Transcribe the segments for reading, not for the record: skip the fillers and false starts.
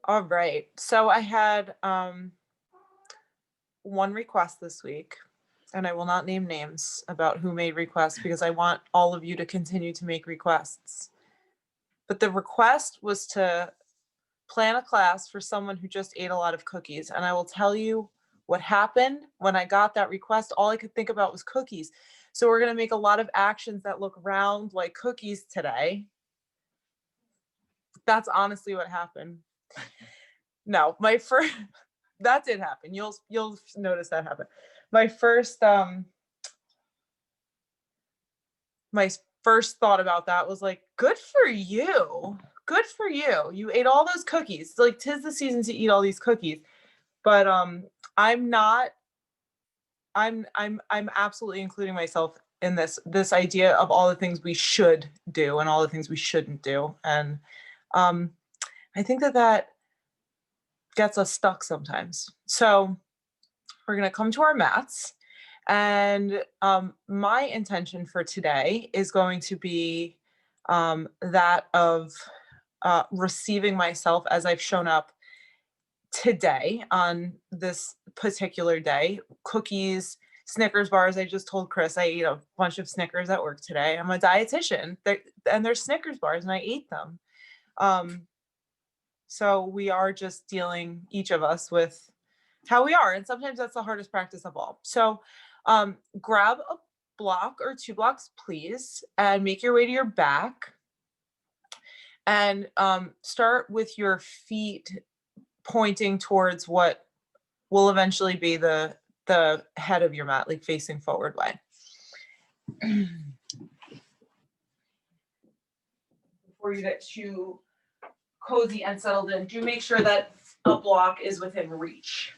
All right. So I had one request this week, and I will not name names about who made requests because I want all of you to continue to make requests. But the request was to plan a class for someone who just ate a lot of cookies. And I will tell you what happened when I got that request. All I could think about was cookies. So we're going to make a lot of actions that look round like cookies today. That's honestly what happened. No, my first that did happen. You'll notice that happen. My first my first thought about that was like, good for you. Good for you. You ate all those cookies. Like, 'tis the season to eat all these cookies. But I'm not I'm absolutely including myself in this idea of all the things we should do and all the things we shouldn't do. And um I think that gets us stuck sometimes. So we're going to come to our mats. And my intention for today is going to be that of receiving myself as I've shown up today on this particular day. Cookies, Snickers bars. I just told Chris I ate a bunch of Snickers at work today. I'm a dietitian, and there's Snickers bars, and I ate them. Um, so we are just dealing, each of us, with how we are. And sometimes that's the hardest practice of all. So grab a block or 2 blocks, please, and make your way to your back. And start with your feet pointing towards what will eventually be the head of your mat, like facing forward way. Before you get too cozy and settled in, do make sure that a block is within reach.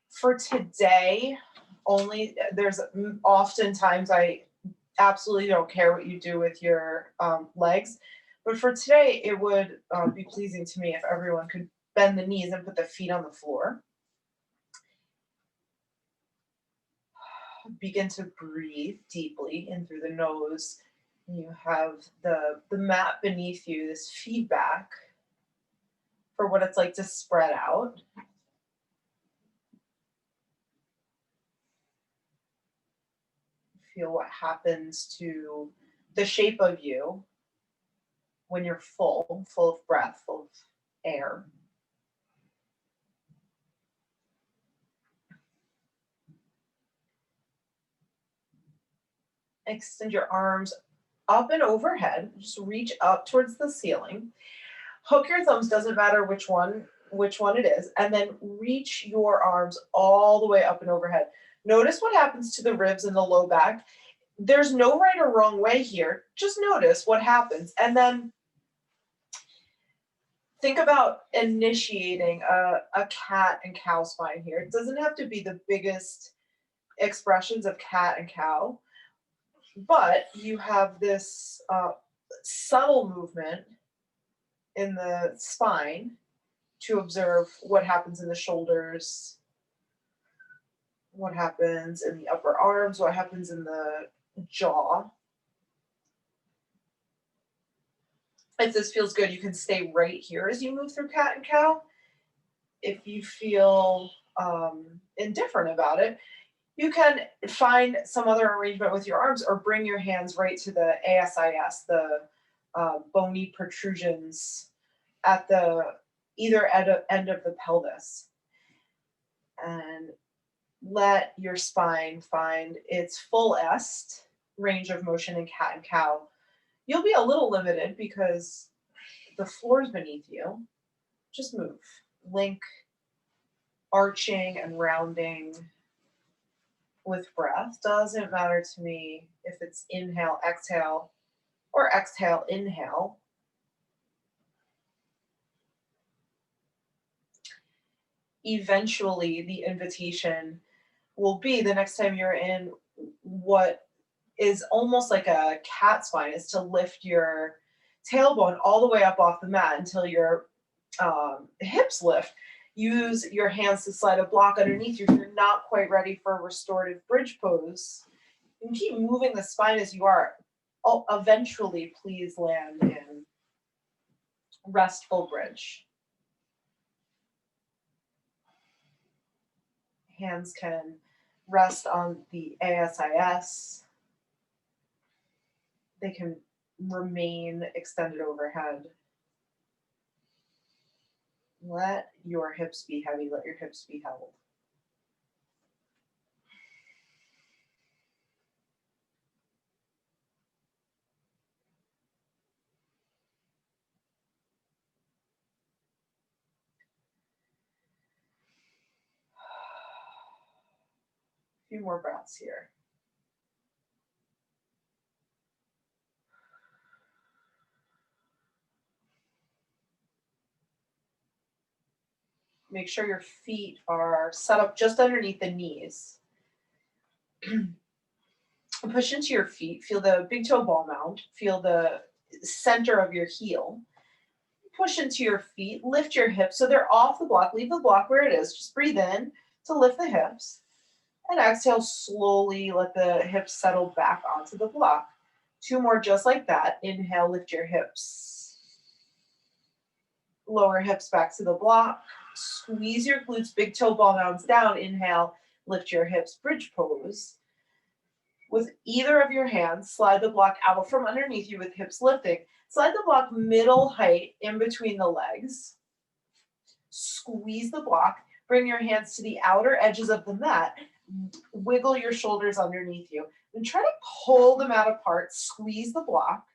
For today, only there's oftentimes I absolutely don't care what you do with your legs, but for today it would be pleasing to me if everyone could bend the knees and put the feet on the floor. Begin to breathe deeply in through the nose. You have the mat beneath you, this feedback for what it's like to spread out. Feel what happens to the shape of you when you're full of breath, full of air. Extend your arms up and overhead. Just reach up towards the ceiling. Hook your thumbs, doesn't matter which one it is, and then reach your arms all the way up and overhead. Notice what happens to the ribs and the low back. There's no right or wrong way here. Just notice what happens. And then think about initiating a cat and cow spine here. It doesn't have to be the biggest expressions of cat and cow, but you have this subtle movement in the spine to observe what happens in the shoulders, what happens in the upper arms, what happens in the jaw. If this feels good, you can stay right here as you move through cat and cow. If you feel indifferent about it, you can find some other arrangement with your arms or bring your hands right to the ASIS, the bony protrusions at the either end of the pelvis. And let your spine find its full est range of motion in cat and cow. You'll be a little limited because the floor is beneath you. Just move. Link, arching and rounding with breath. Doesn't matter to me if it's inhale, exhale, or exhale, inhale. Eventually, the invitation will be the next time you're in what is almost like a cat spine is to lift your tailbone all the way up off the mat until your hips lift. Use your hands to slide a block underneath you if you're not quite ready for a restorative bridge pose. You can keep moving the spine as you are. Eventually, please land in restful bridge. Hands can rest on the ASIS. They can remain extended overhead. Let your hips be heavy. Let your hips be held. A few more breaths here. Make sure your feet are set up just underneath the knees. Push into your feet. Feel the big toe ball mound. Feel the center of your heel. Push into your feet. Lift your hips so they're off the block. Leave the block where it is. Just breathe in to lift the hips. And exhale slowly. Let the hips settle back onto the block. 2 more just like that. Inhale, lift your hips. Lower hips back to the block. Squeeze your glutes, big toe ball mounds down. Inhale, lift your hips, bridge pose. With either of your hands, slide the block out from underneath you with hips lifting. Slide the block middle height in between the legs. Squeeze the block. Bring your hands to the outer edges of the mat. Wiggle your shoulders underneath you. And try to pull the mat apart. Squeeze the block.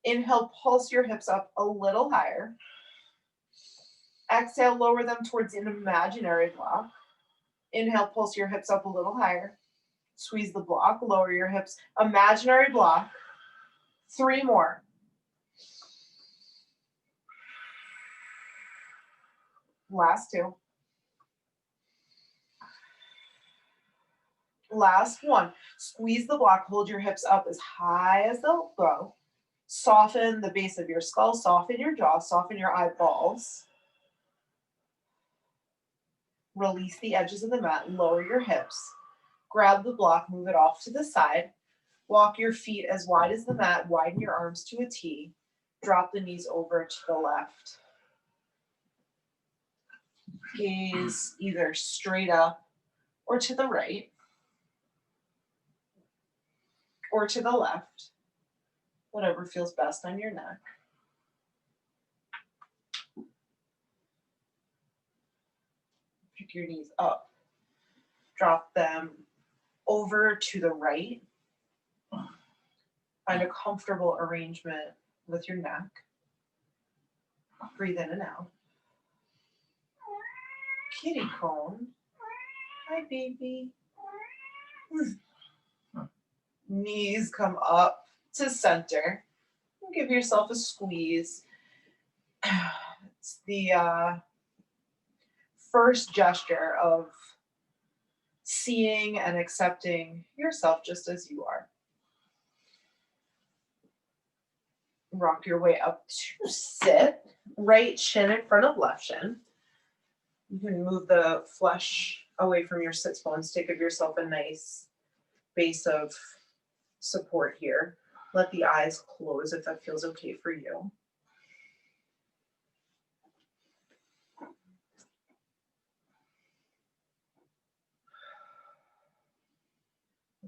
Inhale, pulse your hips up a little higher. Exhale, lower them towards an imaginary block. Inhale, pulse your hips up a little higher. Squeeze the block, lower your hips. Imaginary block. 3 more. Last 2. Last 1. Squeeze the block, hold your hips up as high as they'll go. Soften the base of your skull, soften your jaw, soften your eyeballs. Release the edges of the mat, lower your hips. Grab the block, move it off to the side. Walk your feet as wide as the mat, widen your arms to a T. Drop the knees over to the left. Gaze either straight up or to the right or to the left, whatever feels best on your neck. Pick your knees up. Drop them over to the right. Find a comfortable arrangement with your neck. Breathe in and out. Kitty cone. Hi, baby. Knees come up to center. Give yourself a squeeze. It's the first gesture of seeing and accepting yourself just as you are. Rock your way up to sit. Right shin in front of left shin. You can move the flesh away from your sits bones to give yourself a nice base of support here. Let the eyes close if that feels okay for you.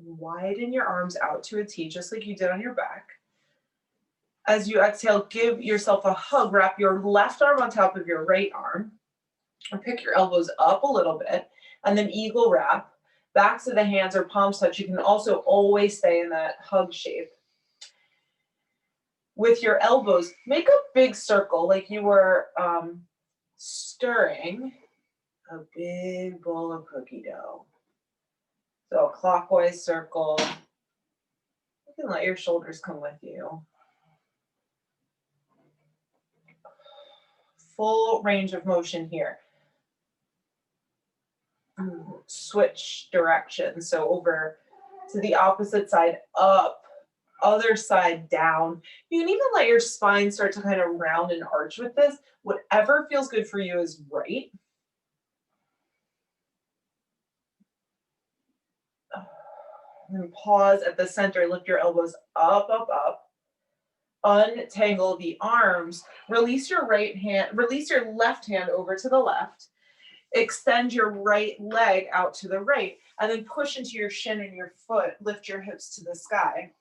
Widen your arms out to a T, just like you did on your back. As you exhale, give yourself a hug. Wrap your left arm on top of your right arm. And pick your elbows up a little bit. And then eagle wrap. Backs of the hands or palms touch. You can also always stay in that hug shape. With your elbows, make a big circle like you were stirring a big bowl of cookie dough. So a clockwise circle. You can let your shoulders come with you. Full range of motion here. Switch direction. So over to the opposite side, up, other side, down. You can even let your spine start to kind of round and arch with this. Whatever feels good for you is right. And then pause at the center, lift your elbows up, up, up. untangle the arms, release your left hand over to the left, extend your right leg out to the right, and then push into your shin and your foot, lift your hips to the sky.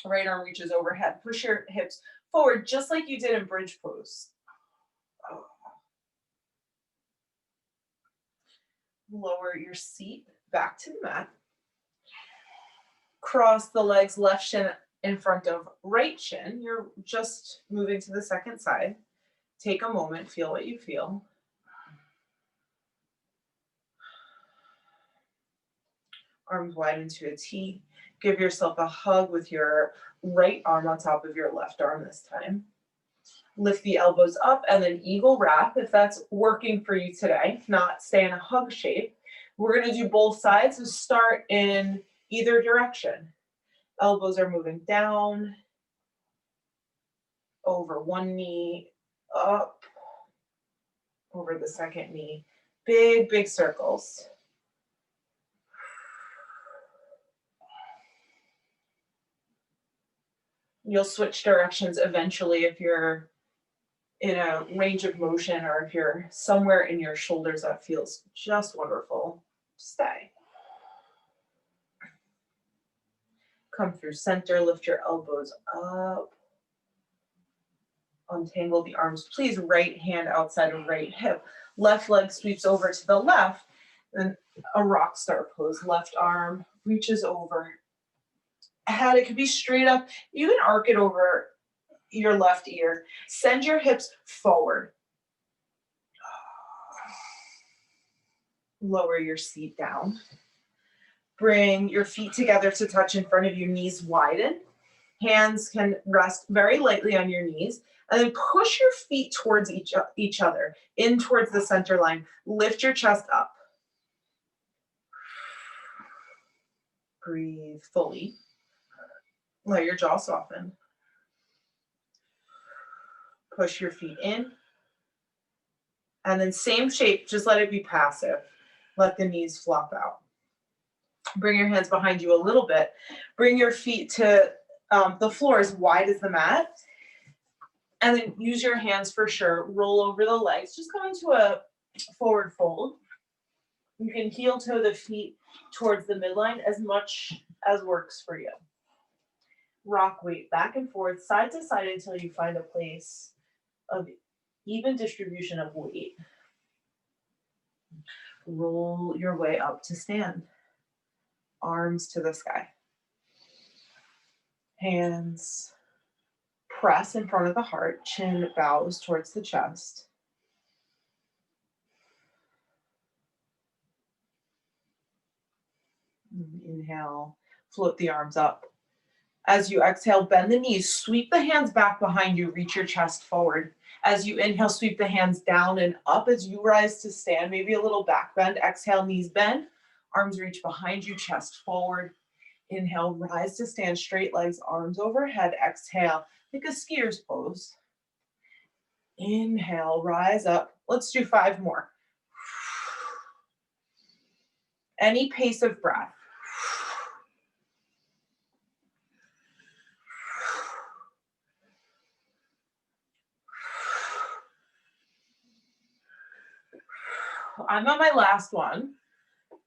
Right arm reaches overhead, push your hips forward just like you did in bridge pose. Lower your seat back to the mat. Cross the legs, left shin in front of right shin. You're just moving to the second side. Take a moment, feel what you feel. Arms wide into a T. Give yourself a hug with your right arm on top of your left arm this time. Lift the elbows up and then eagle wrap if that's working for you today. If not, stay in a hug shape. We're going to do both sides, so start in either direction. Elbows are moving down, over one knee, up, over the second knee. Big, big circles. You'll switch directions eventually if you're in a range of motion or if you're somewhere in your shoulders that feels just wonderful. Stay. Come through center, lift your elbows up. Untangle the arms. Please, right hand outside of right hip. Left leg sweeps over to the left. Then a rock star pose. Left arm reaches over head. It could be straight up. You can arc it over your left ear. Send your hips forward. Lower your seat down. Bring your feet together to touch in front of you, knees widen. Hands can rest very lightly on your knees. And then push your feet towards each other, in towards the center line. Lift your chest up. Breathe fully. Let your jaw soften. Push your feet in. And then same shape, just let it be passive. Let the knees flop out. Bring your hands behind you a little bit. Bring your feet to the floor as wide as the mat. And then use your hands for sure. Roll over the legs. Just come into a forward fold. You can heel toe the feet towards the midline as much as works for you. Rock weight back and forth, side to side until you find a place of even distribution of weight. Roll your way up to stand. Arms to the sky. Hands press in front of the heart, chin bows towards the chest. Inhale, float the arms up. As you exhale, bend the knees, sweep the hands back behind you, reach your chest forward. As you inhale, sweep the hands down and up as you rise to stand, maybe a little back bend. Exhale, knees bend, arms reach behind you, chest forward. Inhale, rise to stand, straight legs, arms overhead. Exhale, like a skier's pose. Inhale, rise up. Let's do 5 more. Any pace of breath. I'm on my last one.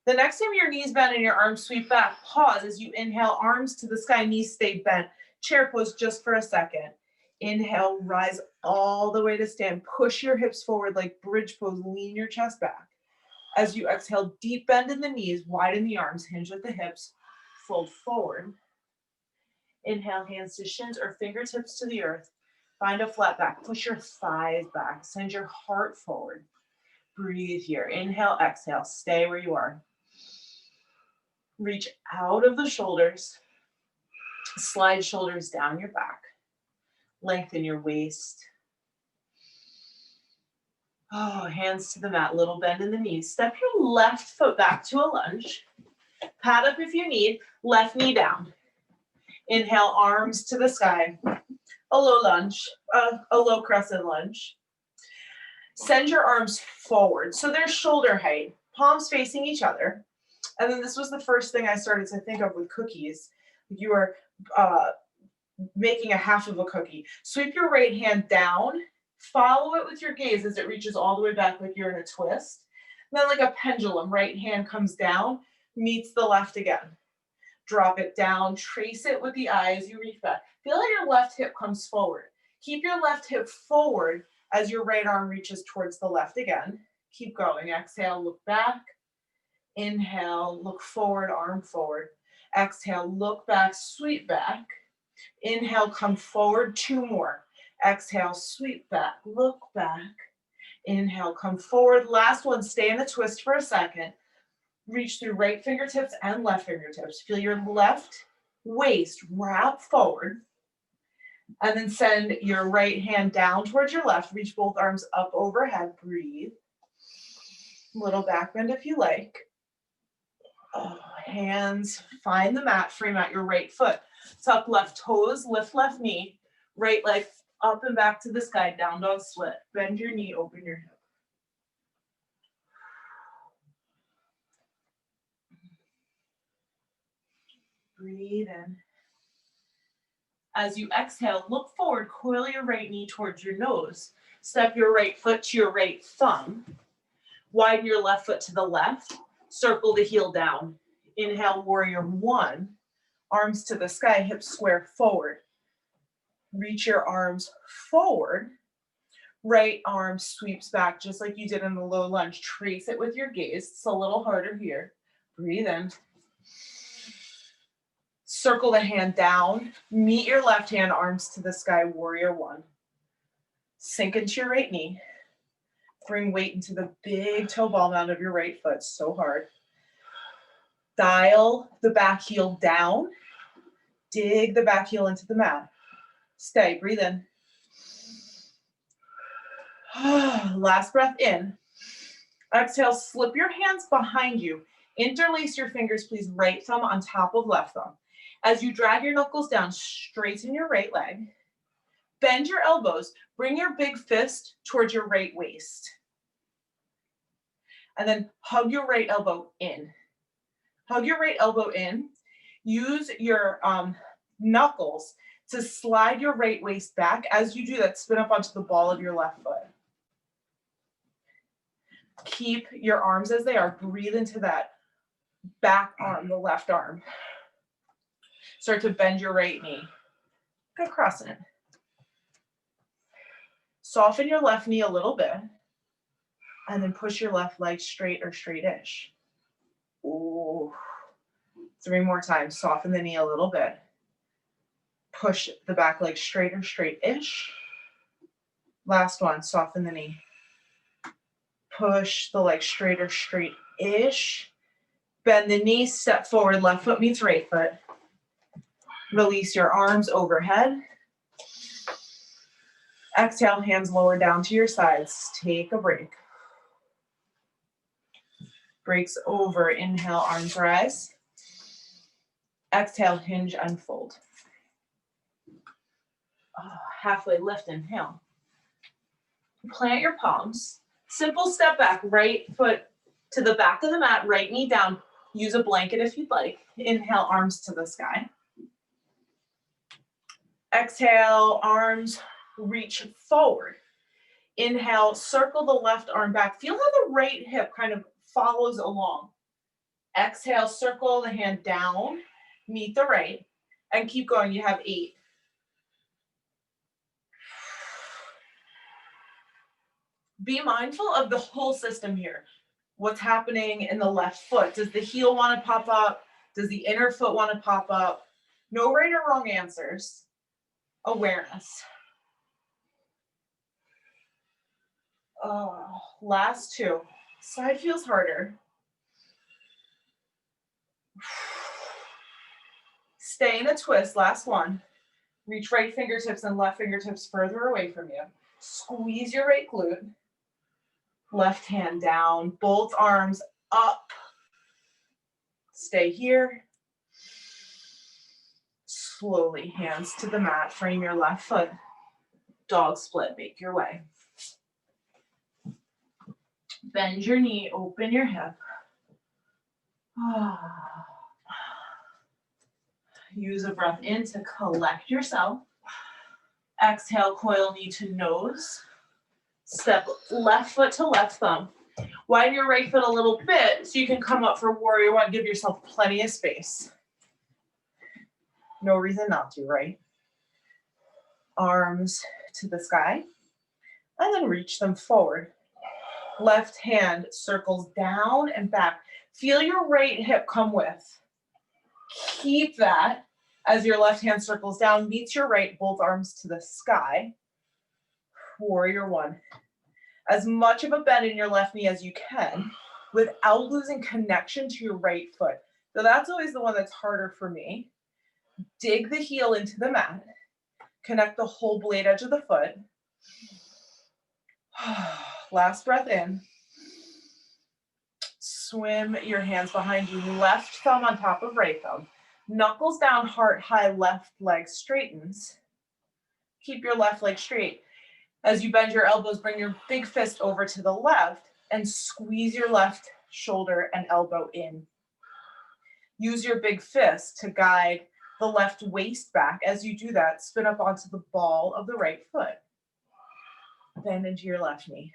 The next time your knees bend and your arms sweep back, pause as you inhale, arms to the sky, knees stay bent. Chair pose just for a second. Inhale, rise all the way to stand. Push your hips forward like bridge pose, lean your chest back. As you exhale, deep bend in the knees, widen the arms, hinge at the hips, fold forward. Inhale, hands to shins or fingertips to the earth. Find a flat back, push your thighs back, send your heart forward. Breathe here. Inhale, exhale. Stay where you are. Reach out of the shoulders. Slide shoulders down your back. Lengthen your waist. Oh, hands to the mat. Little bend in the knees. Step your left foot back to a lunge. Pad up if you need. Left knee down. Inhale, arms to the sky. A low lunge. A low crescent lunge. Send your arms forward. So they're shoulder height, palms facing each other. And then this was the first thing I started to think of with cookies. You are making a half of a cookie. Sweep your right hand down, follow it with your gaze as it reaches all the way back like you're in a twist. And then like a pendulum, right hand comes down, meets the left again. Drop it down, trace it with the eye as you reach back. Feel like your left hip comes forward. Keep your left hip forward as your right arm reaches towards the left again. Keep going. Exhale, look back. Inhale, look forward, arm forward. Exhale, look back, sweep back. Inhale, come forward, 2 more. Exhale, sweep back, look back. Inhale, come forward. Last one, stay in the twist for a second. Reach through right fingertips and left fingertips. Feel your left waist wrap forward. And then send your right hand down towards your left. Reach both arms up overhead. Breathe. Little back bend if you like. Hands find the mat, frame out your right foot. Tuck left toes, lift left knee. Right leg up and back to the sky, down dog split. Bend your knee, open your hip. Breathe in. As you exhale, look forward, coil your right knee towards your nose. Step your right foot to your right thumb. Widen your left foot to the left. Circle the heel down. Inhale, warrior 1. Arms to the sky, hips square forward. Reach your arms forward. Right arm sweeps back just like you did in the low lunge. Trace it with your gaze. It's a little harder here. Breathe in. Circle the hand down. Meet your left hand, arms to the sky, warrior 1. Sink into your right knee. Bring weight into the big toe ball mound of your right foot. So hard. Dial the back heel down. Dig the back heel into the mat. Stay, breathe in. Last breath in. Exhale, slip your hands behind you. Interlace your fingers, please. Right thumb on top of left thumb. As you drag your knuckles down, straighten your right leg. Bend your elbows. Bring your big fist towards your right waist. And then hug your right elbow in. Hug your right elbow in. Use your knuckles to slide your right waist back. As you do that, spin up onto the ball of your left foot. Keep your arms as they are. Breathe into that back arm, the left arm. Start to bend your right knee. Good crescent. Soften your left knee a little bit. And then push your left leg straight or straight-ish. Ooh. 3 more times. Soften the knee a little bit. Push the back leg straight or straight-ish. Last one. Soften the knee. Push the leg straight or straight-ish. Bend the knee, step forward, left foot meets right foot. Release your arms overhead. Exhale, hands lower down to your sides. Take a break. Breaks over. Inhale, arms rise. Exhale, hinge, unfold. Halfway lift, inhale. Plant your palms. Simple step back, right foot to the back of the mat, right knee down. Use a blanket if you'd like. Inhale, arms to the sky. Exhale, arms reach forward. Inhale, circle the left arm back. Feel how the right hip kind of follows along. Exhale, circle the hand down, meet the right, and keep going. You have 8. Be mindful of the whole system here. What's happening in the left foot? Does the heel want to pop up? Does the inner foot want to pop up? No right or wrong answers. Awareness. Last 2. Side feels harder. Stay in a twist. Last one. Reach right fingertips and left fingertips further away from you. Squeeze your right glute. Left hand down. Both arms up. Stay here. Slowly, hands to the mat. Frame your left foot. Dog split. Make your way. Bend your knee. Open your hip. Use a breath in to collect yourself. Exhale, coil knee to nose. Step left foot to left thumb. Widen your right foot a little bit so you can come up for warrior one. Give yourself plenty of space. No reason not to, right? Arms to the sky. And then reach them forward. Left hand circles down and back. Feel your right hip come with. Keep that as your left hand circles down, meets your right, both arms to the sky. Warrior one. As much of a bend in your left knee as you can without losing connection to your right foot. So that's always the one that's harder for me. Dig the heel into the mat. Connect the whole blade edge of the foot. Last breath in. Swim your hands behind you. Left thumb on top of right thumb. Knuckles down, heart high, left leg straightens. Keep your left leg straight. As you bend your elbows, bring your big fist over to the left and squeeze your left shoulder and elbow in. Use your big fist to guide the left waist back. As you do that, spin up onto the ball of the right foot. Bend into your left knee.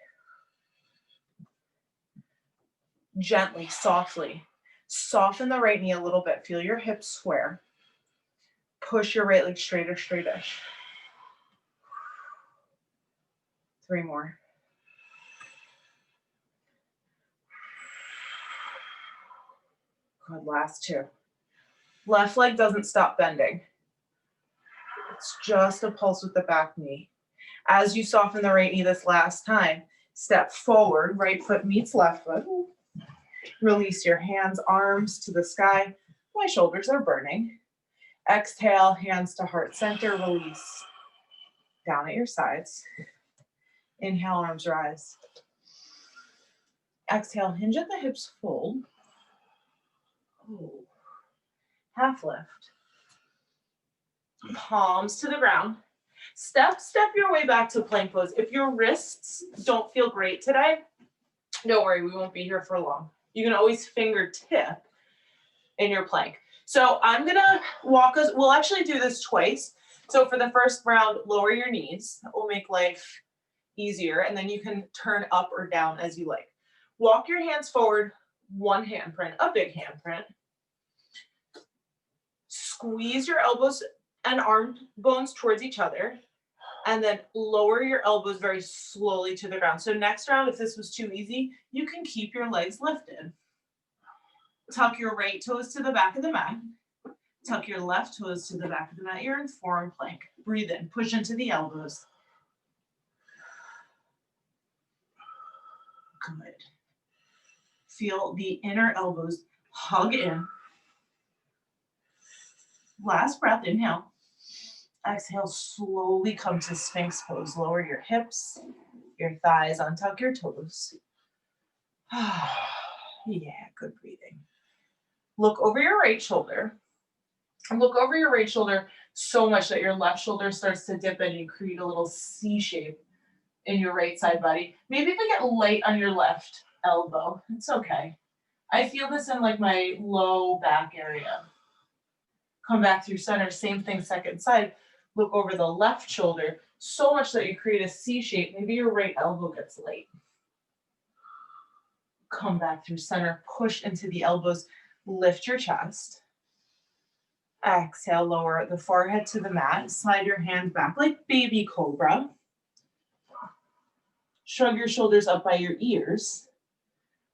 Gently, softly, soften the right knee a little bit. Feel your hips square. Push your right leg straighter, straightish. 3 more. Good, last 2. Left leg doesn't stop bending. It's just a pulse with the back knee. As you soften the right knee this last time, step forward, right foot meets left foot. Release your hands, arms to the sky. My shoulders are burning. Exhale, hands to heart center, release. Down at your sides. Inhale, arms rise. Exhale, hinge at the hips, fold. Ooh. Half lift. Palms to the ground. Step your way back to plank pose. If your wrists don't feel great today, don't worry, we won't be here for long. You can always fingertip in your plank. So I'm gonna walk us, we'll actually do this twice. So for the first round, lower your knees. That will make life easier. And then you can turn up or down as you like. Walk your hands forward, one handprint, a big handprint. Squeeze your elbows and arm bones towards each other. And then lower your elbows very slowly to the ground. So next round, if this was too easy, you can keep your legs lifted. Tuck your right toes to the back of the mat. Tuck your left toes to the back of the mat. You're in forearm plank. Breathe in, push into the elbows. Good. Feel the inner elbows hug in. Last breath, inhale. Exhale, slowly come to Sphinx pose. Lower your hips, your thighs, untuck your toes. Yeah, good breathing. Look over your right shoulder. And look over your right shoulder so much that your left shoulder starts to dip in and you create a little C shape in your right side body. Maybe even get light on your left elbow. It's okay. I feel this in like my low back area. Come back through center, same thing, second side. Look over the left shoulder so much that you create a C shape. Maybe your right elbow gets light. Come back through center, push into the elbows, lift your chest. Exhale, lower the forehead to the mat. Slide your hands back like baby cobra. Shrug your shoulders up by your ears.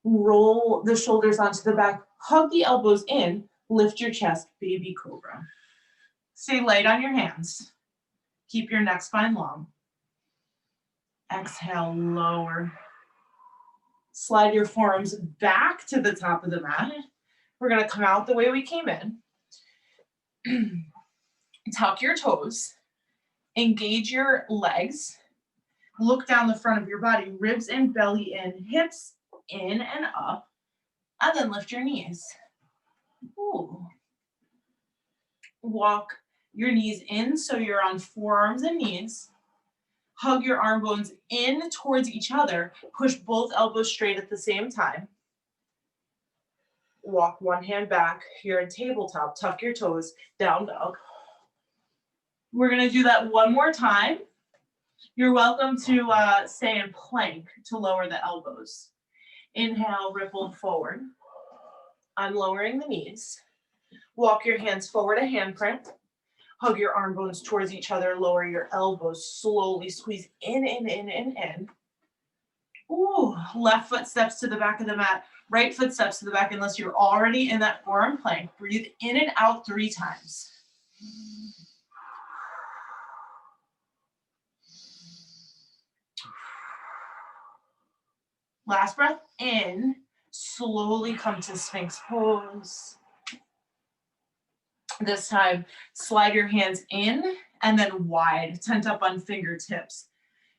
Roll the shoulders onto the back. Hug the elbows in. Lift your chest, baby cobra. Stay light on your hands. Keep your neck spine long. Exhale, lower. Slide your forearms back to the top of the mat. We're gonna come out the way we came in. Tuck your toes. Engage your legs. Look down the front of your body, ribs in, belly in, hips in and up. And then lift your knees. Ooh. Walk your knees in so you're on forearms and knees. Hug your arm bones in towards each other. Push both elbows straight at the same time. Walk one hand back. You're in tabletop. Tuck your toes. Down dog. We're going to do that one more time. You're welcome to stay in plank to lower the elbows. Inhale, ripple forward. I'm lowering the knees. Walk your hands forward, a handprint. Hug your arm bones towards each other. Lower your elbows. Slowly squeeze in. Ooh, left foot steps to the back of the mat. Right foot steps to the back unless you're already in that forearm plank. Breathe in and out 3 times. Last breath in. Slowly come to Sphinx pose. This time, slide your hands in and then wide, tent up on fingertips.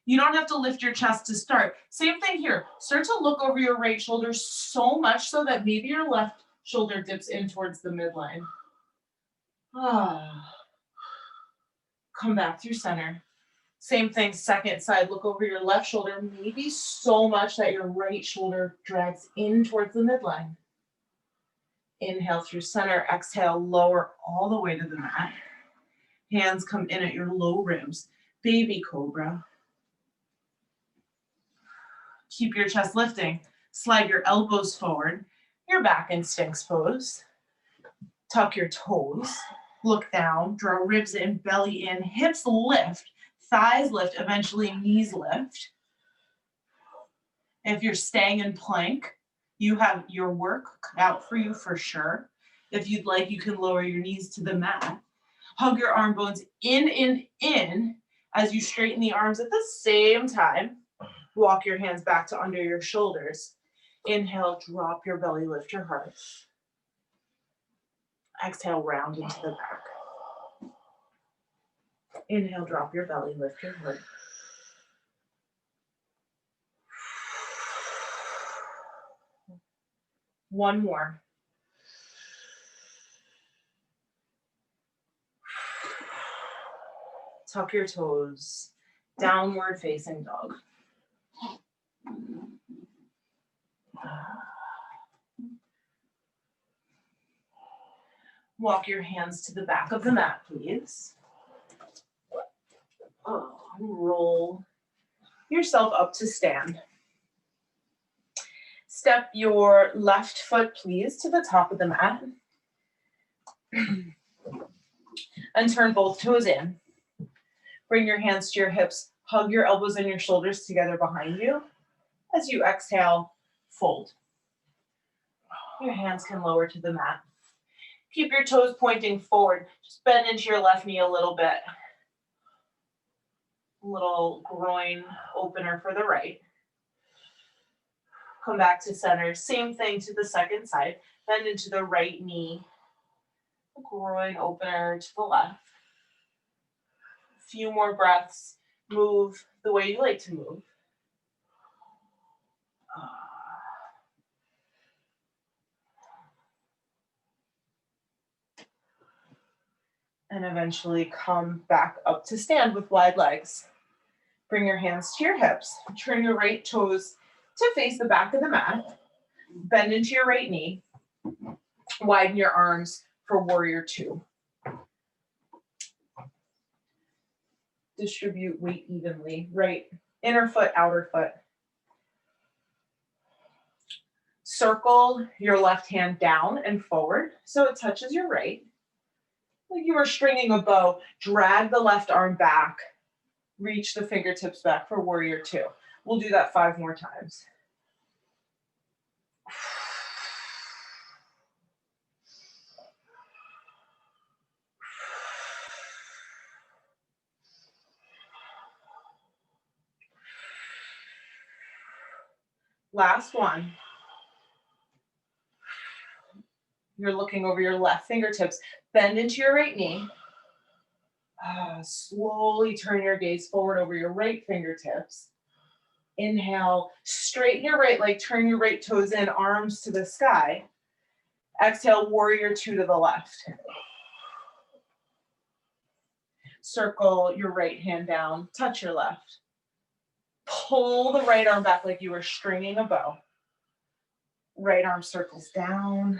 You don't have to lift your chest to start. Same thing here. Start to look over your right shoulder so much so that maybe your left shoulder dips in towards the midline. Come back through center. Same thing, second side. Look over your left shoulder, maybe so much that your right shoulder drags in towards the midline. Inhale through center. Exhale, lower all the way to the mat. Hands come in at your low ribs. Baby cobra. Keep your chest lifting. Slide your elbows forward. You're back in Sphinx pose. Tuck your toes. Look down. Draw ribs in, belly in. Hips lift. Thighs lift. Eventually knees lift. If you're staying in plank, you have your work cut out for you for sure. If you'd like, you can lower your knees to the mat. Hug your arm bones in as you straighten the arms at the same time. Walk your hands back to under your shoulders. Inhale, drop your belly, lift your heart. Exhale, round into the back. Inhale, drop your belly, lift your heart. One more. Tuck your toes. Downward facing dog. Walk your hands to the back of the mat, please. Roll yourself up to stand. Step your left foot, please, to the top of the mat. And turn both toes in. Bring your hands to your hips. Hug your elbows and your shoulders together behind you. As you exhale, fold. Your hands can lower to the mat. Keep your toes pointing forward. Just bend into your left knee a little bit. Little groin opener for the right. Come back to center. Same thing to the second side. Bend into the right knee. Groin opener to the left. A few more breaths. Move the way you like to move. And eventually come back up to stand with wide legs. Bring your hands to your hips. Turn your right toes to face the back of the mat. Bend into your right knee. Widen your arms for warrior 2. Distribute weight evenly. Right inner foot, outer foot. Circle your left hand down and forward so it touches your right. Like you were stringing a bow. Drag the left arm back. Reach the fingertips back for warrior 2. We'll do that 5 more times. Last one. You're looking over your left fingertips. Bend into your right knee. Slowly turn your gaze forward over your right fingertips. Inhale, straighten your right leg, turn your right toes in, arms to the sky. Exhale, warrior 2 to the left. Circle your right hand down, touch your left. Pull the right arm back like you were stringing a bow. Right arm circles down.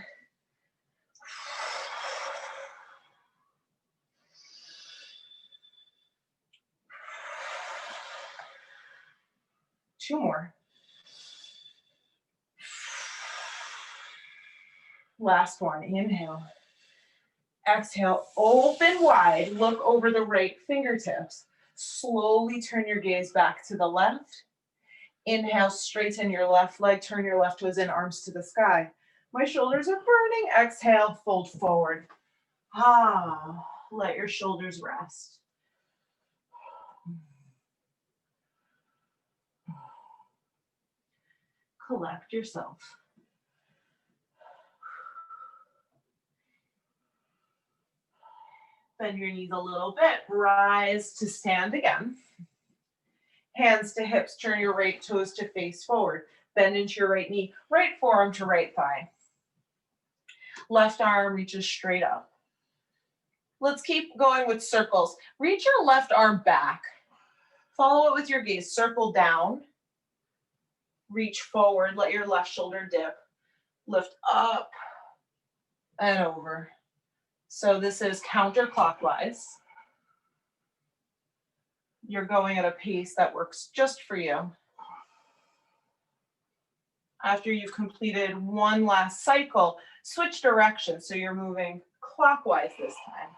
2 more. Last one, inhale. Exhale, open wide, look over the right fingertips. Slowly turn your gaze back to the left. Inhale, straighten your left leg, turn your left toes in, arms to the sky. My shoulders are burning. Exhale, fold forward. Let your shoulders rest. Collect yourself. Bend your knees a little bit. Rise to stand again. Hands to hips. Turn your right toes to face forward. Bend into your right knee. Right forearm to right thigh. Left arm reaches straight up. Let's keep going with circles. Reach your left arm back. Follow it with your gaze. Circle down. Reach forward. Let your left shoulder dip. Lift up and over. So this is counterclockwise. You're going at a pace that works just for you. After you've completed one last cycle, switch directions. So you're moving clockwise this time.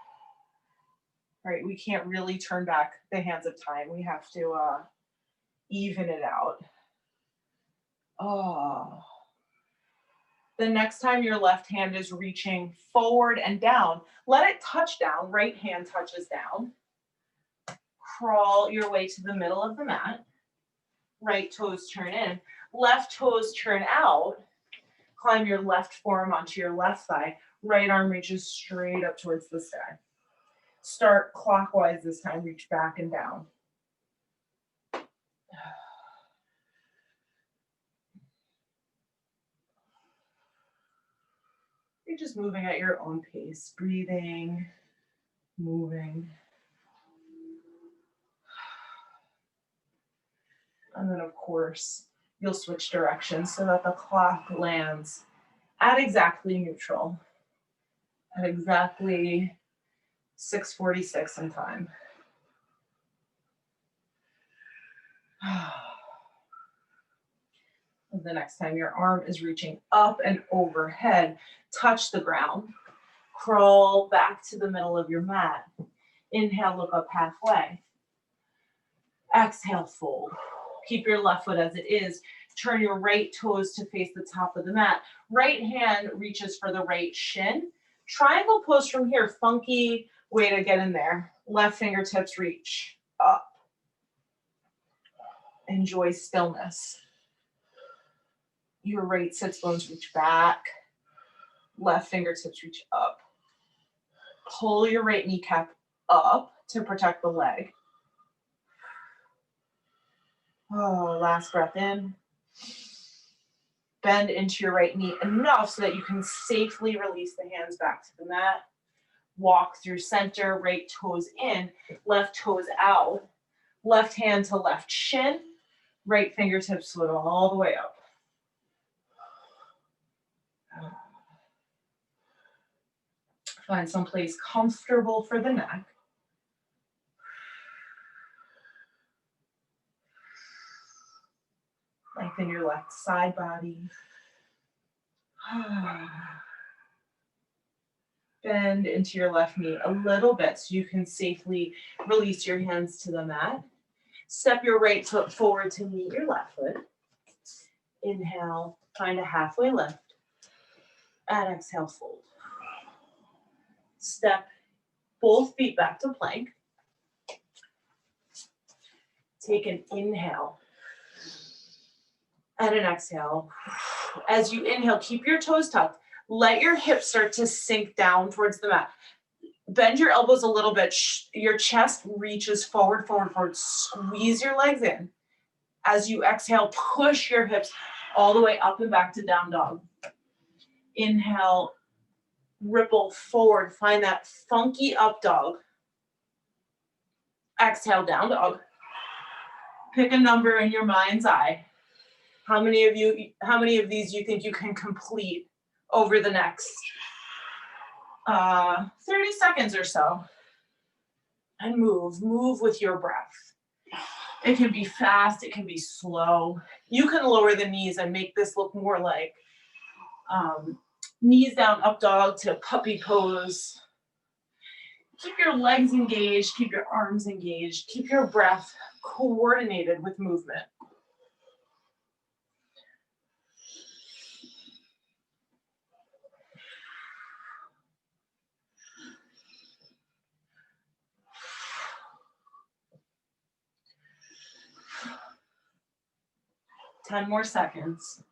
Right, we can't really turn back the hands of time. We have to even it out. The next time your left hand is reaching forward and down, let it touch down. Right hand touches down. Crawl your way to the middle of the mat. Right toes turn in. Left toes turn out. Climb your left forearm onto your left thigh. Right arm reaches straight up towards the sky. Start clockwise this time. Reach back and down. You're just moving at your own pace. Breathing, moving. And then, of course, you'll switch directions so that the clock lands at exactly neutral, at exactly 6:46 in time. The next time your arm is reaching up and overhead, touch the ground. Crawl back to the middle of your mat. Inhale, look up halfway. Exhale, fold. Keep your left foot as it is. Turn your right toes to face the top of the mat. Right hand reaches for the right shin. Triangle pose from here. Funky way to get in there. Left fingertips reach up. Enjoy stillness. Your right sits bones reach back. Left fingertips reach up. Pull your right kneecap up to protect the leg. Last breath in. Bend into your right knee enough so that you can safely release the hands back to the mat. Walk through center, right toes in, left toes out. Left hand to left shin. Right fingertips float all the way up. Find someplace comfortable for the neck. Lengthen your left side body. Bend into your left knee a little bit so you can safely release your hands to the mat. Step your right foot forward to meet your left foot. Inhale, find a halfway lift. And exhale, fold. Step both feet back to plank. Take an inhale and an exhale. As you inhale, keep your toes tucked. Let your hips start to sink down towards the mat. Bend your elbows a little bit. Your chest reaches forward, forward, forward. Squeeze your legs in. As you exhale, push your hips all the way up and back to down dog. Inhale, ripple forward. Find that funky up dog. Exhale, down dog. Pick a number in your mind's eye. How many of these you think you can complete over the next 30 seconds or so? And move with your breath. It can be fast, it can be slow. You can lower the knees and make this look more like knees down, up dog to puppy pose. Keep your legs engaged, keep your arms engaged, keep your breath coordinated with movement. Ten more seconds.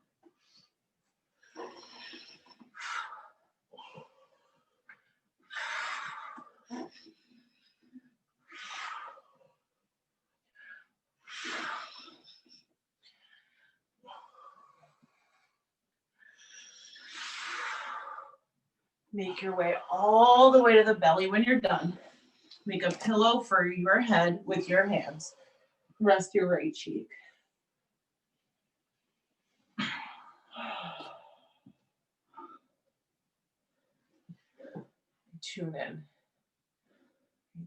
Make your way all the way to the belly when you're done. Make a pillow for your head with your hands. Rest your right cheek. Tune in.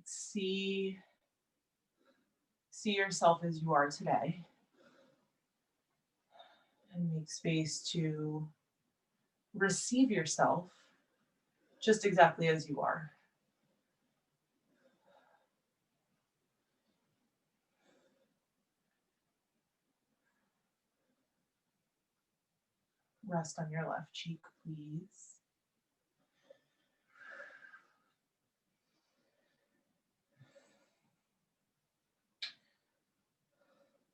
See yourself as you are today. And make space to receive yourself just exactly as you are. Rest on your left cheek, please.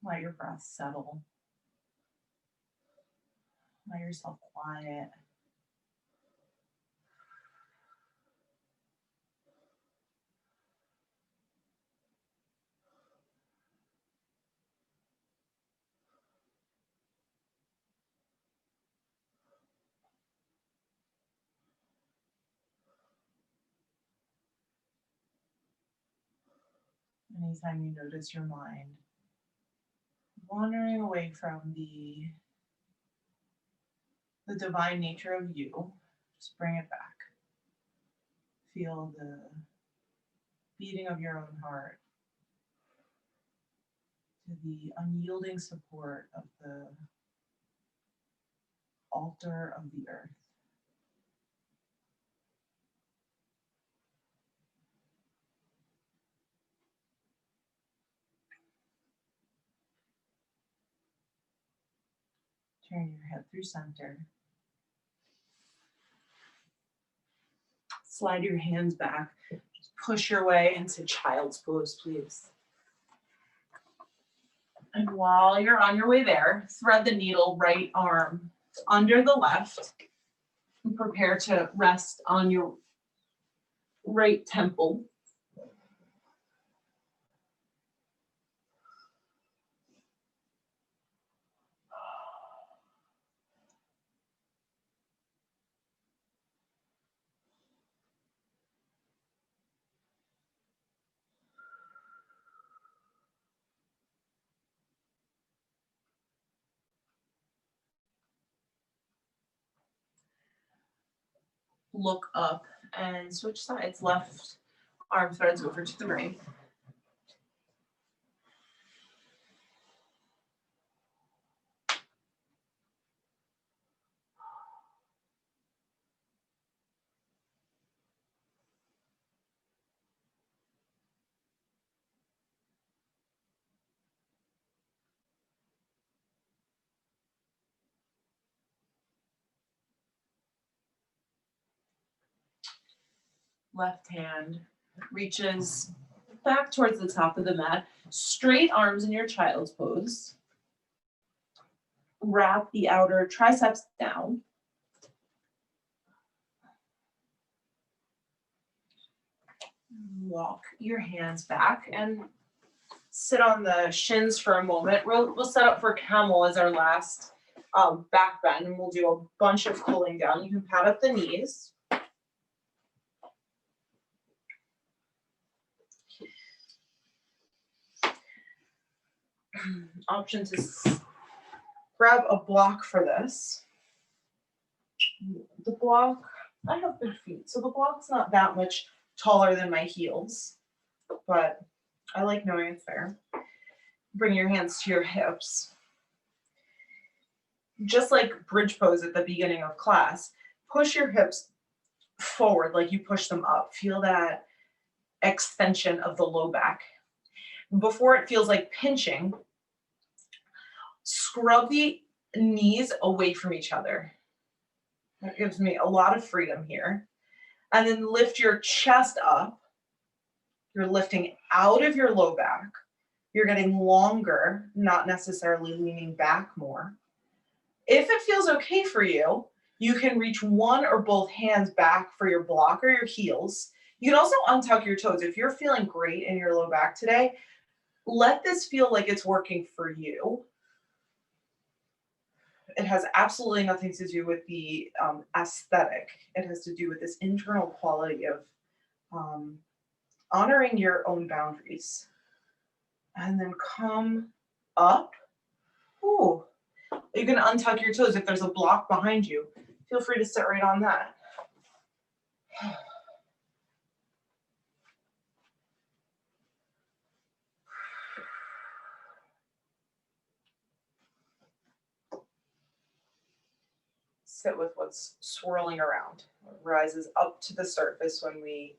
Let your breath settle. Let yourself quiet. Anytime you notice your mind wandering away from the divine nature of you, just bring it back. Feel the beating of your own heart, to the unyielding support of the altar of the earth. Turn your head through center. Slide your hands back. Just push your way into child's pose, please. And while you're on your way there, thread the needle right arm under the left and prepare to rest on your right temple. Look up and switch sides. Left arm threads over to the right. Left hand reaches back towards the top of the mat. Straight arms in your child's pose. Wrap the outer triceps down. Walk your hands back and sit on the shins for a moment. We'll set up for camel as our last back bend, and we'll do a bunch of cooling down. You can pat up the knees. Option to grab a block for this. The block, I have big feet, so the block's not that much taller than my heels, but I like knowing it's there. Bring your hands to your hips. Just like bridge pose at the beginning of class, push your hips forward like you push them up. Feel that extension of the low back. Before it feels like pinching, scrub the knees away from each other. That gives me a lot of freedom here. And then lift your chest up. You're lifting out of your low back. You're getting longer, not necessarily leaning back more. If it feels okay for you, you can reach one or both hands back for your block or your heels. You can also untuck your toes. If you're feeling great in your low back today, let this feel like it's working for you. It has absolutely nothing to do with the aesthetic. It has to do with this internal quality of honoring your own boundaries. And then come up. Ooh. You can untuck your toes. If there's a block behind you, feel free to sit right on that. Sit with what's swirling around. It rises up to the surface when we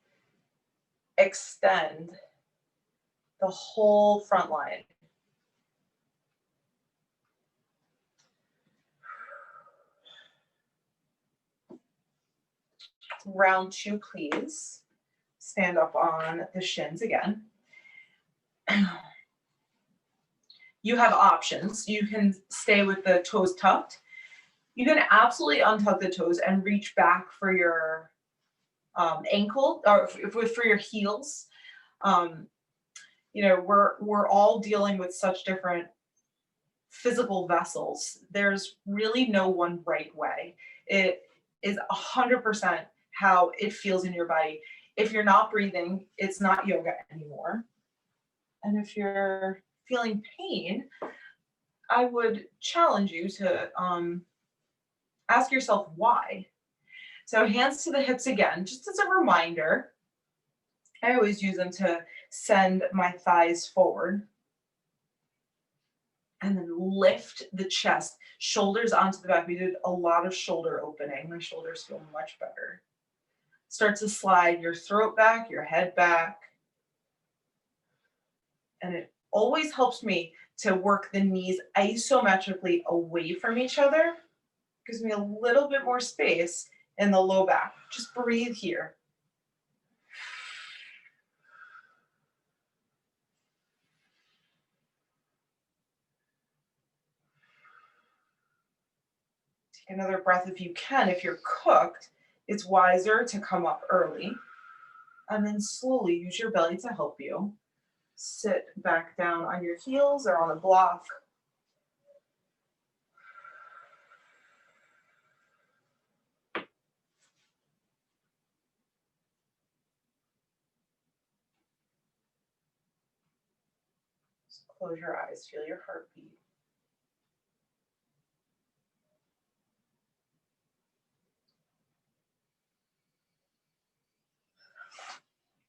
extend the whole front line. Round two, please. Stand up on the shins again. You have options. You can stay with the toes tucked. You can absolutely untuck the toes and reach back for your ankle or for your heels. You know, we're all dealing with such different physical vessels. There's really no one right way. It is 100% how it feels in your body. If you're not breathing, it's not yoga anymore. And if you're feeling pain, I would challenge you to ask yourself why. So hands to the hips again, just as a reminder. I always use them to send my thighs forward. And then lift the chest, shoulders onto the back. We did a lot of shoulder opening. My shoulders feel much better. Start to slide your throat back, your head back. And it always helps me to work the knees isometrically away from each other. Gives me a little bit more space in the low back. Just breathe here. Take another breath if you can. If you're cooked, it's wiser to come up early. And then slowly use your belly to help you. Sit back down on your heels or on a block. Just close your eyes, feel your heartbeat.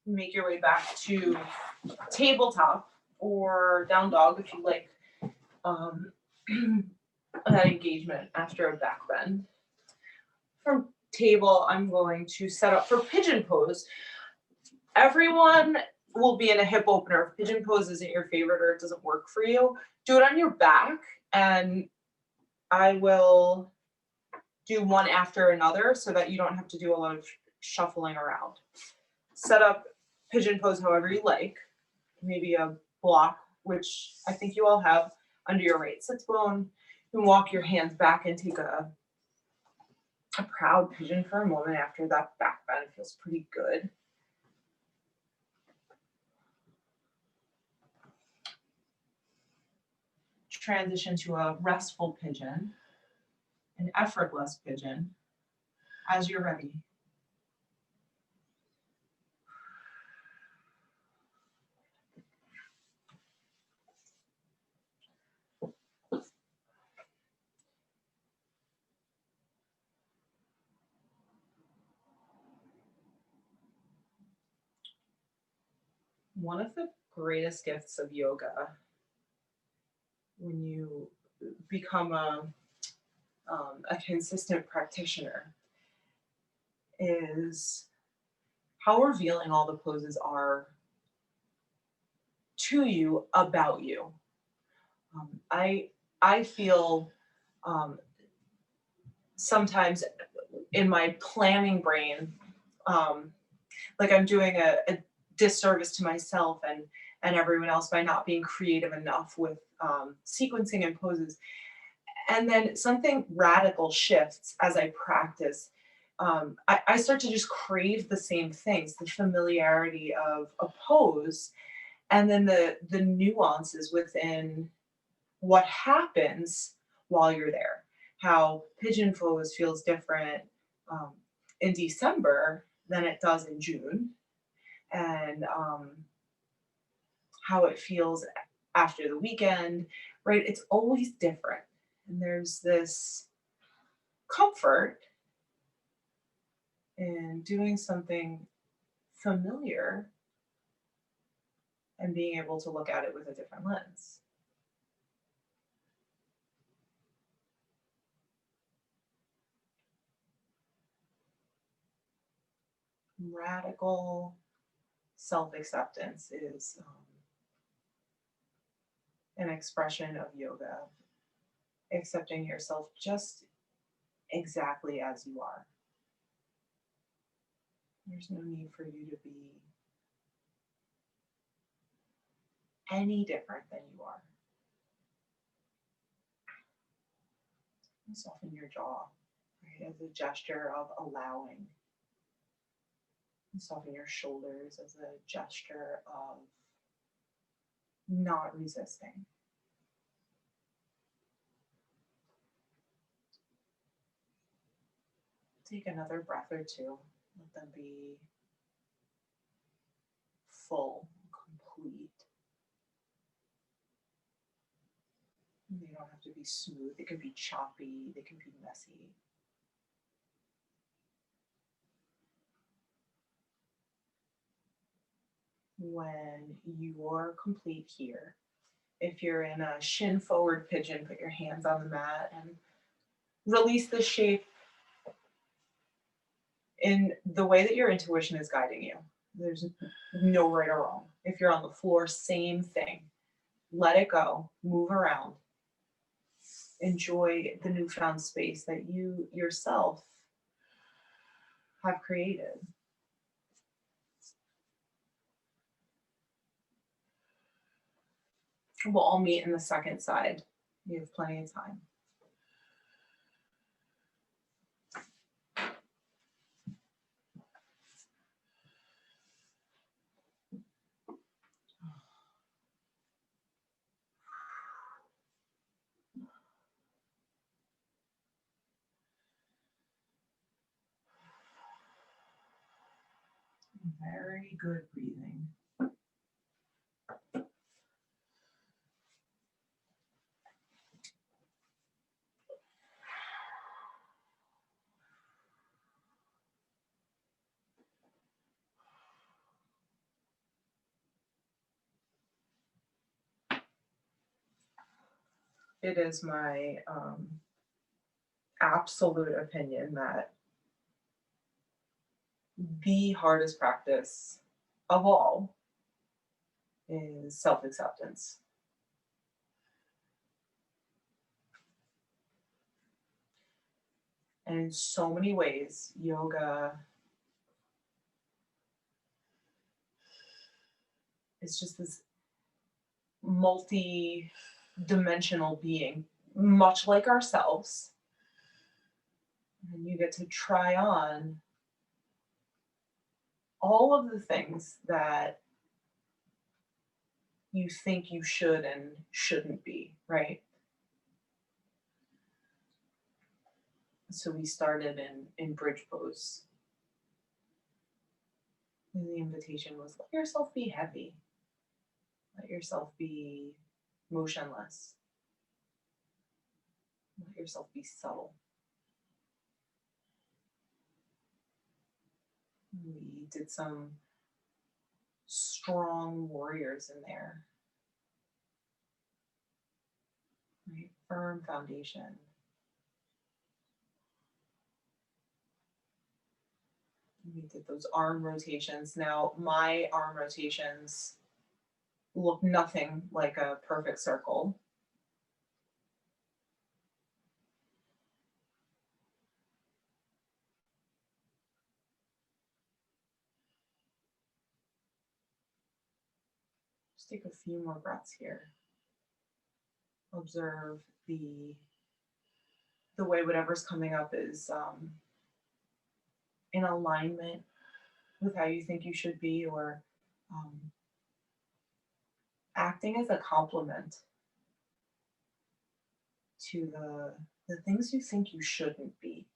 Make your way back to tabletop or down dog if you like that engagement after a back bend. From table, I'm going to set up for pigeon pose. Everyone will be in a hip opener. If pigeon pose isn't your favorite or it doesn't work for you, do it on your back, and I will do one after another so that you don't have to do a lot of shuffling around. Set up pigeon pose however you like. Maybe a block, which I think you all have, under your right sits bone. You can walk your hands back and take a proud pigeon for a moment after that back bend. It feels pretty good. Transition to a restful pigeon, an effortless pigeon, as you're ready. One of the greatest gifts of yoga when you become a consistent practitioner is how revealing all the poses are to you about you. I feel um, sometimes in my planning brain, um, like I'm doing a disservice to myself and everyone else by not being creative enough with sequencing and poses. And then something radical shifts as I practice. I start to just crave the same things, the familiarity of a pose, and then the nuances within what happens while you're there. How pigeon pose feels different um, in December than it does in June, and how it feels after the weekend, right? It's always different. And there's this comfort in doing something familiar and being able to look at it with a different lens. Radical self acceptance is an expression of yoga, accepting yourself just exactly as you are. There's no need for you to be any different than you are. And soften your jaw, right, as a gesture of allowing. And soften your shoulders as a gesture of not resisting. Take another breath or two. Let them be full, complete. And they don't have to be smooth. They can be choppy. They can be messy. When you're complete here, if you're in a shin forward pigeon, put your hands on the mat and release the shape in the way that your intuition is guiding you. There's no right or wrong. If you're on the floor, same thing. Let it go, move around, enjoy the newfound space that you yourself have created. We'll all meet in the second side. You have plenty of time. Very good breathing. It is my absolute opinion that the hardest practice of all is self acceptance. And in so many ways, yoga is just this multi dimensional being, much like ourselves. And you get to try on all of the things that you think you should and shouldn't be, right? So we started in bridge pose. And the invitation was let yourself be heavy, let yourself be motionless, let yourself be subtle. We did some strong warriors in there. Right, firm foundation. We did those arm rotations. Now, my arm rotations look nothing like a perfect circle. Just take a few more breaths here. Observe the way whatever's coming up is in alignment with how you think you should be, or acting as a complement to the things you think you shouldn't be.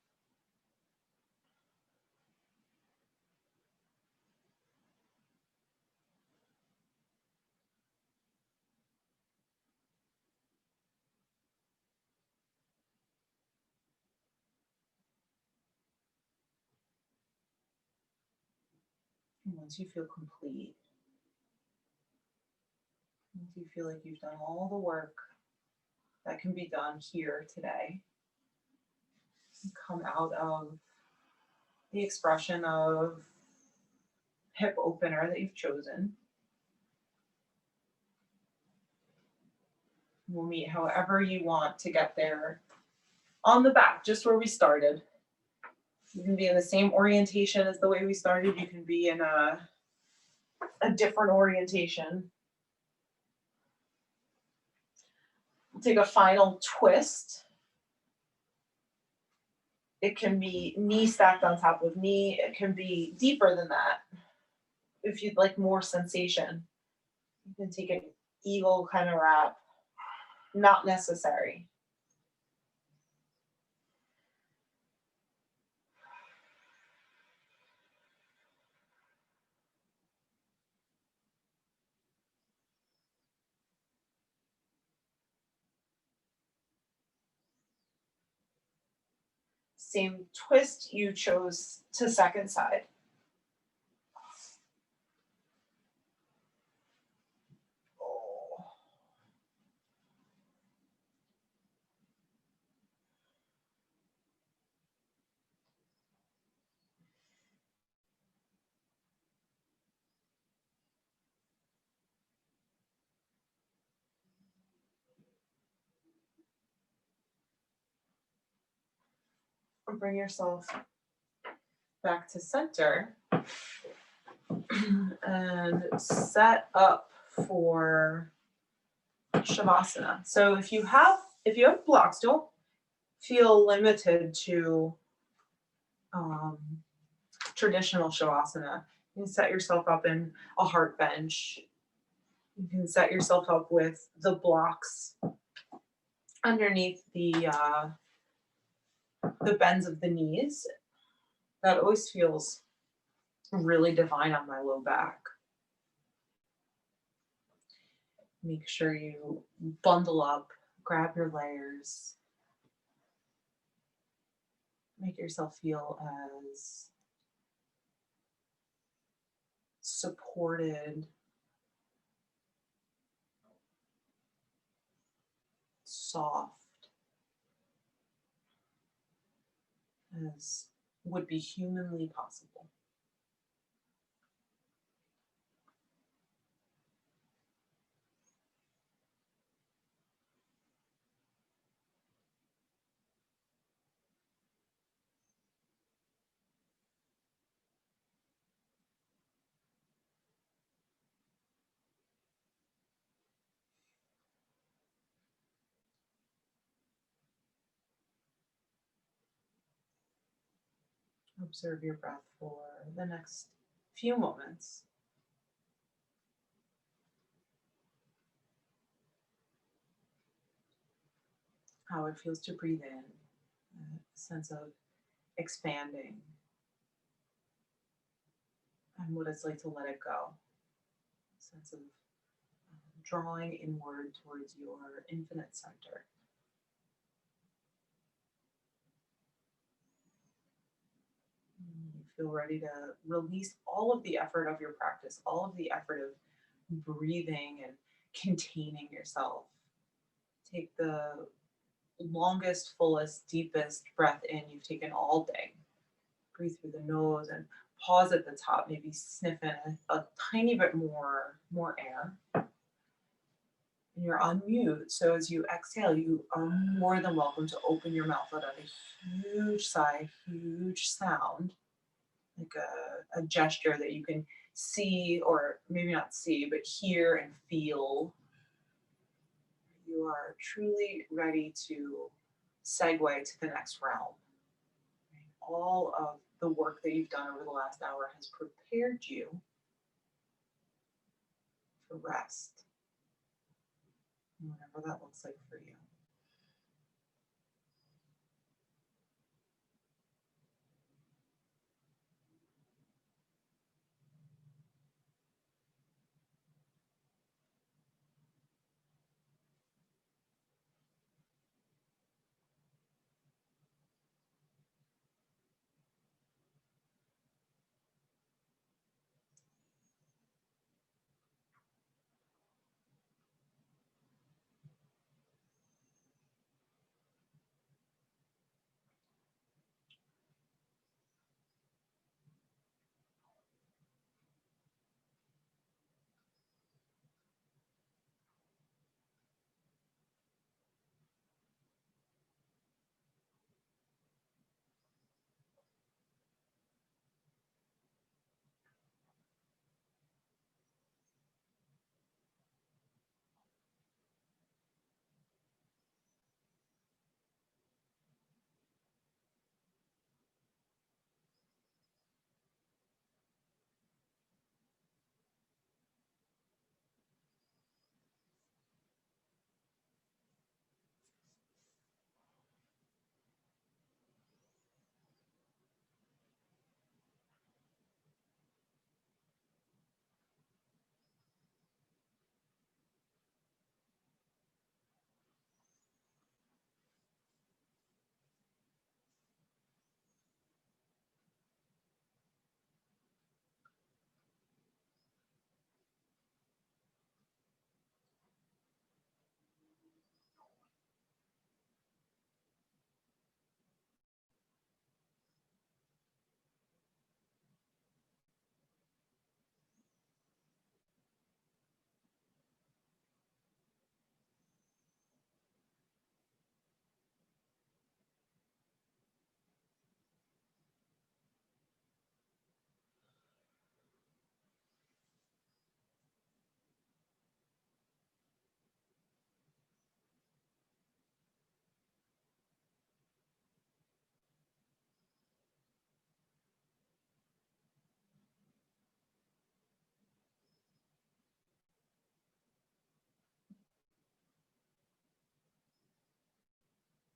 And once you feel complete, once you feel like you've done all the work that can be done here today, come out of the expression of hip opener that you've chosen. We'll meet however you want to get there on the back, just where we started. You can be in the same orientation as the way we started. You can be in a different orientation. We'll take a final twist. It can be knee stacked on top of knee. It can be deeper than that. If you'd like more sensation, you can take an eagle kind of wrap. Not necessary. Same twist you chose to second side. Bring yourself back to center and set up for Shavasana. So if you have blocks, don't feel limited to traditional Shavasana. You can set yourself up in a heart bench. You can set yourself up with the blocks underneath the bends of the knees. That always feels really divine on my low back. Make sure you bundle up, grab your layers, make yourself feel as supported, soft as would be humanly possible. Observe your breath for the next few moments. How it feels to breathe in, a sense of expanding, and what it's like to let it go, a sense of drawing inward towards your infinite center. You feel ready to release all of the effort of your practice, all of the effort of breathing and containing yourself. Take the longest, fullest, deepest breath in you've taken all day. Breathe through the nose and pause at the top, maybe sniff in a tiny bit more air. And you're on mute, so as you exhale, you are more than welcome to open your mouth, let out a huge sigh, huge sound, like a gesture that you can see, or maybe not see, but hear and feel. You are truly ready to segue to the next realm. All of the work that you've done over the last hour has prepared you for rest, whatever that looks like for you.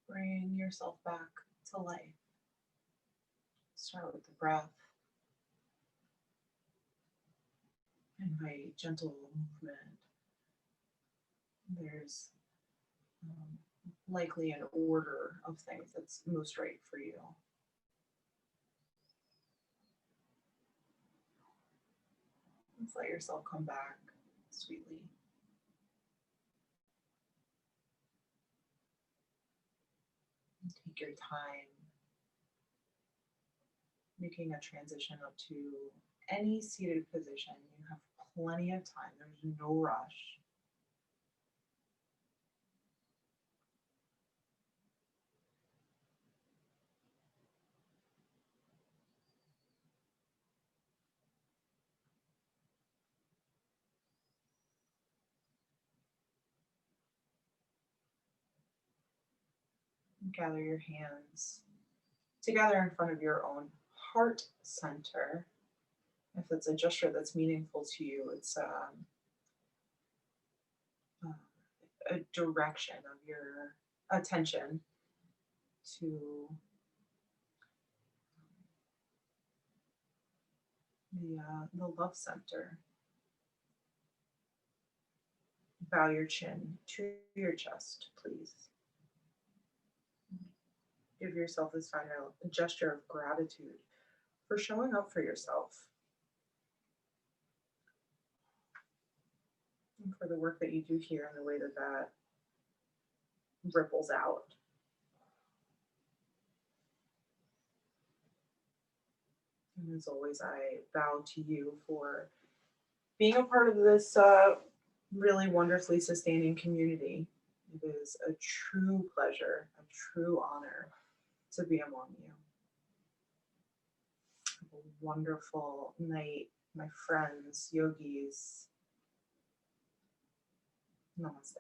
Bring yourself back to life. Start with the breath. Invite gentle movement. There's likely an order of things that's most right for you. Just let yourself come back sweetly. Take your time making a transition up to any seated position. You have plenty of time. There's no rush. Gather your hands together in front of your own heart center. If it's a gesture that's meaningful to you, it's a direction of your attention to the love center. Bow your chin to your chest, please. Give yourself this final gesture of gratitude for showing up for yourself and for the work that you do here and the way that that ripples out. And as always, I bow to you for being a part of this really wonderfully sustaining community. It is a true pleasure, a true honor to be among you. Have a wonderful night, my friends, yogis. Namaste.